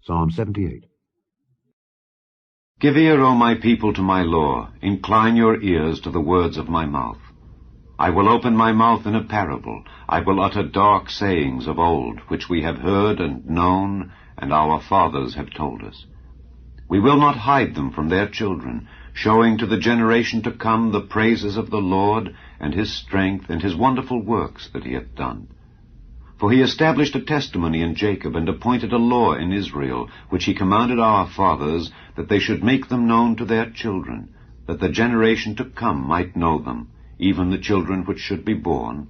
Psalm 78. Give ear, O my people, to my law. Incline your ears to the words of my mouth. I will open my mouth in a parable. I will utter dark sayings of old, which we have heard and known, and our fathers have told us. We will not hide them from their children, showing to the generation to come the praises of the Lord, and his strength, and his wonderful works that he hath done. For he established a testimony in Jacob, and appointed a law in Israel, which he commanded our fathers, that they should make them known to their children, that the generation to come might know them, even the children which should be born,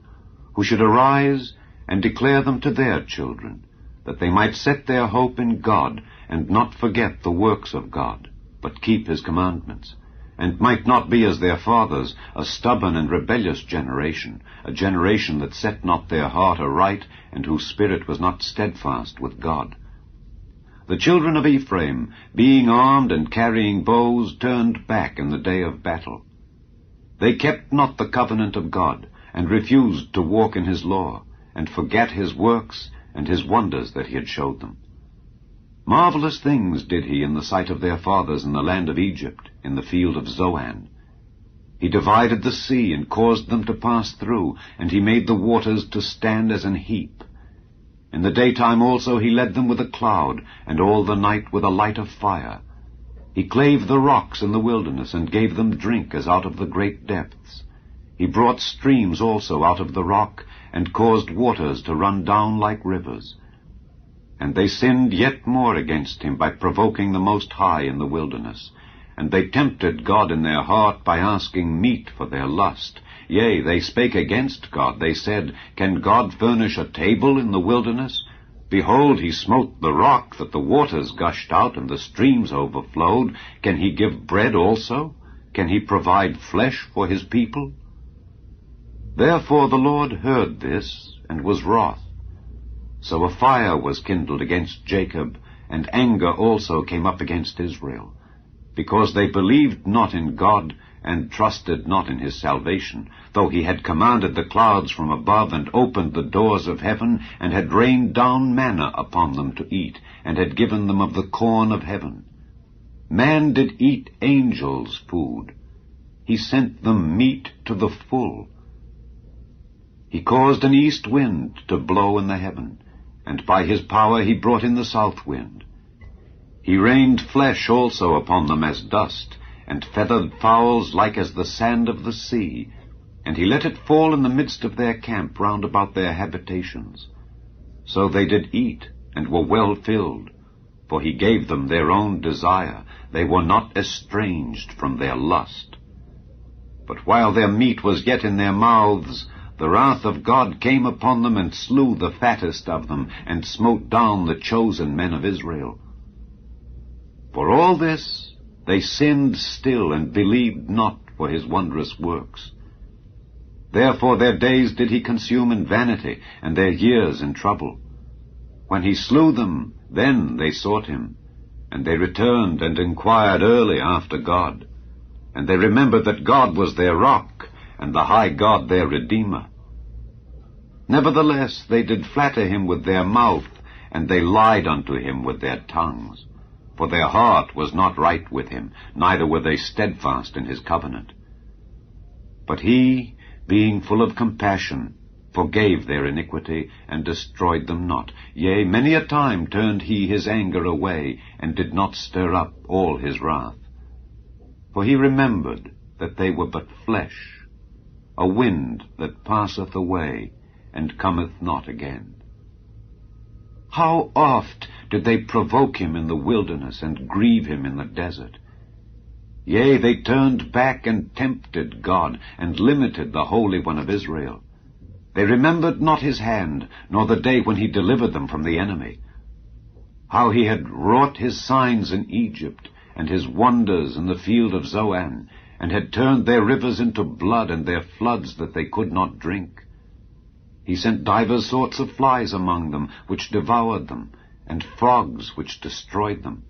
who should arise and declare them to their children, that they might set their hope in God, and not forget the works of God, but keep his commandments, and might not be as their fathers, a stubborn and rebellious generation, a generation that set not their heart aright, and whose spirit was not steadfast with God. The children of Ephraim, being armed and carrying bows, turned back in the day of battle. They kept not the covenant of God, and refused to walk in his law, and forgat his works and his wonders that he had showed them. Marvelous things did he in the sight of their fathers in the land of Egypt, in the field of Zoan. He divided the sea, and caused them to pass through, and he made the waters to stand as an heap. In the daytime also he led them with a cloud, and all the night with a light of fire. He clave the rocks in the wilderness, and gave them drink as out of the great depths. He brought streams also out of the rock, and caused waters to run down like rivers. And they sinned yet more against him by provoking the Most High in the wilderness. And they tempted God in their heart by asking meat for their lust. Yea, they spake against God. They said, Can God furnish a table in the wilderness? Behold, he smote the rock, that the waters gushed out, and the streams overflowed. Can he give bread also? Can he provide flesh for his people? Therefore the Lord heard this, and was wroth. So a fire was kindled against Jacob, and anger also came up against Israel, because they believed not in God, and trusted not in his salvation, though he had commanded the clouds from above, and opened the doors of heaven, and had rained down manna upon them to eat, and had given them of the corn of heaven. Man did eat angels' food. He sent them meat to the full. He caused an east wind to blow in the heaven, and by his power he brought in the south wind. He rained flesh also upon them as dust, and feathered fowls like as the sand of the sea, and he let it fall in the midst of their camp round about their habitations. So they did eat, and were well filled, for he gave them their own desire. They were not estranged from their lust. But while their meat was yet in their mouths, the wrath of God came upon them, and slew the fattest of them, and smote down the chosen men of Israel. For all this they sinned still, and believed not for his wondrous works. Therefore their days did he consume in vanity, and their years in trouble. When he slew them, then they sought him, and they returned and inquired early after God. And they remembered that God was their rock, and the high God their Redeemer. Nevertheless they did flatter him with their mouth, and they lied unto him with their tongues. For their heart was not right with him, neither were they steadfast in his covenant. But he, being full of compassion, forgave their iniquity, and destroyed them not. Yea, many a time turned he his anger away, and did not stir up all his wrath. For he remembered that they were but flesh, a wind that passeth away, and cometh not again. How oft did they provoke him in the wilderness, and grieve him in the desert? Yea, they turned back and tempted God, and limited the Holy One of Israel. They remembered not his hand, nor the day when he delivered them from the enemy. How he had wrought his signs in Egypt, and his wonders in the field of Zoan, and had turned their rivers into blood, and their floods that they could not drink. He sent divers sorts of flies among them, which devoured them, and frogs which destroyed them.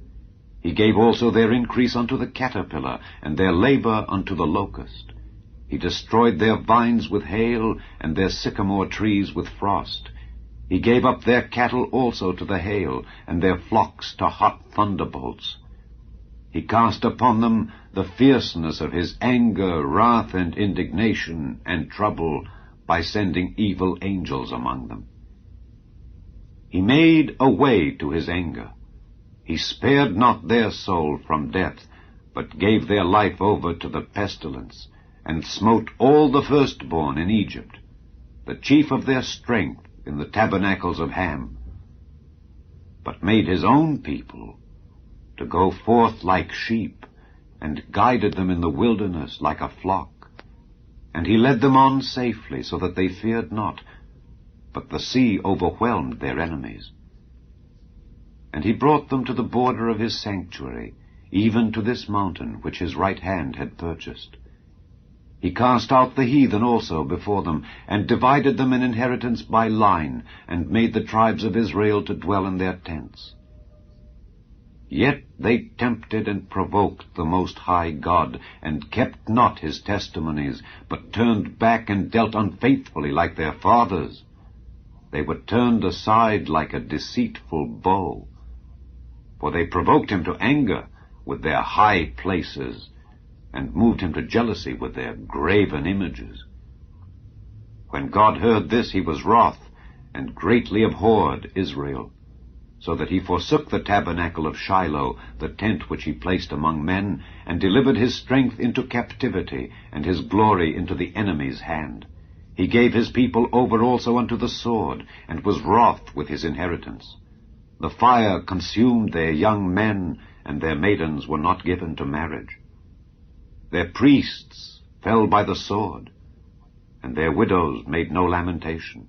He gave also their increase unto the caterpillar, and their labor unto the locust. He destroyed their vines with hail, and their sycamore trees with frost. He gave up their cattle also to the hail, and their flocks to hot thunderbolts. He cast upon them the fierceness of his anger, wrath, and indignation, and trouble, by sending evil angels among them. He made a way to his anger. He spared not their soul from death, but gave their life over to the pestilence, and smote all the firstborn in Egypt, the chief of their strength in the tabernacles of Ham, but made his own people to go forth like sheep, and guided them in the wilderness like a flock. And he led them on safely, so that they feared not, but the sea overwhelmed their enemies. And he brought them to the border of his sanctuary, even to this mountain which his right hand had purchased. He cast out the heathen also before them, and divided them an inheritance by line, and made the tribes of Israel to dwell in their tents. Yet they tempted and provoked the Most High God, and kept not his testimonies, but turned back and dealt unfaithfully like their fathers. They were turned aside like a deceitful bow. For they provoked him to anger with their high places, and moved him to jealousy with their graven images. When God heard this, he was wroth, and greatly abhorred Israel, so that he forsook the tabernacle of Shiloh, the tent which he placed among men, and delivered his strength into captivity, and his glory into the enemy's hand. He gave his people over also unto the sword, and was wroth with his inheritance. The fire consumed their young men, and their maidens were not given to marriage. Their priests fell by the sword, and their widows made no lamentation.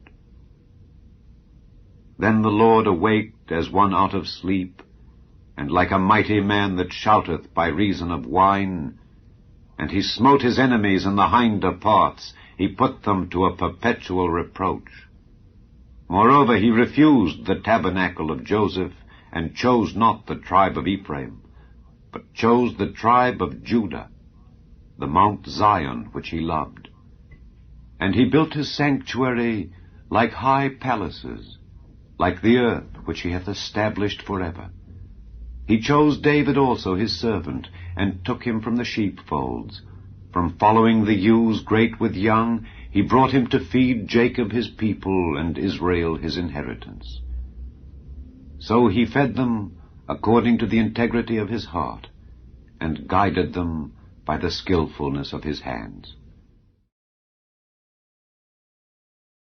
Then the Lord awaked as one out of sleep, and like a mighty man that shouteth by reason of wine. And he smote his enemies in the hinder parts, he put them to a perpetual reproach. Moreover, he refused the tabernacle of Joseph, and chose not the tribe of Ephraim, but chose the tribe of Judah, the Mount Zion which he loved. And he built his sanctuary like high palaces, like the earth which he hath established forever. He chose David also his servant, and took him from the sheepfolds. From following the ewes great with young, he brought him to feed Jacob his people, and Israel his inheritance. So he fed them according to the integrity of his heart, and guided them by the skillfulness of his hands.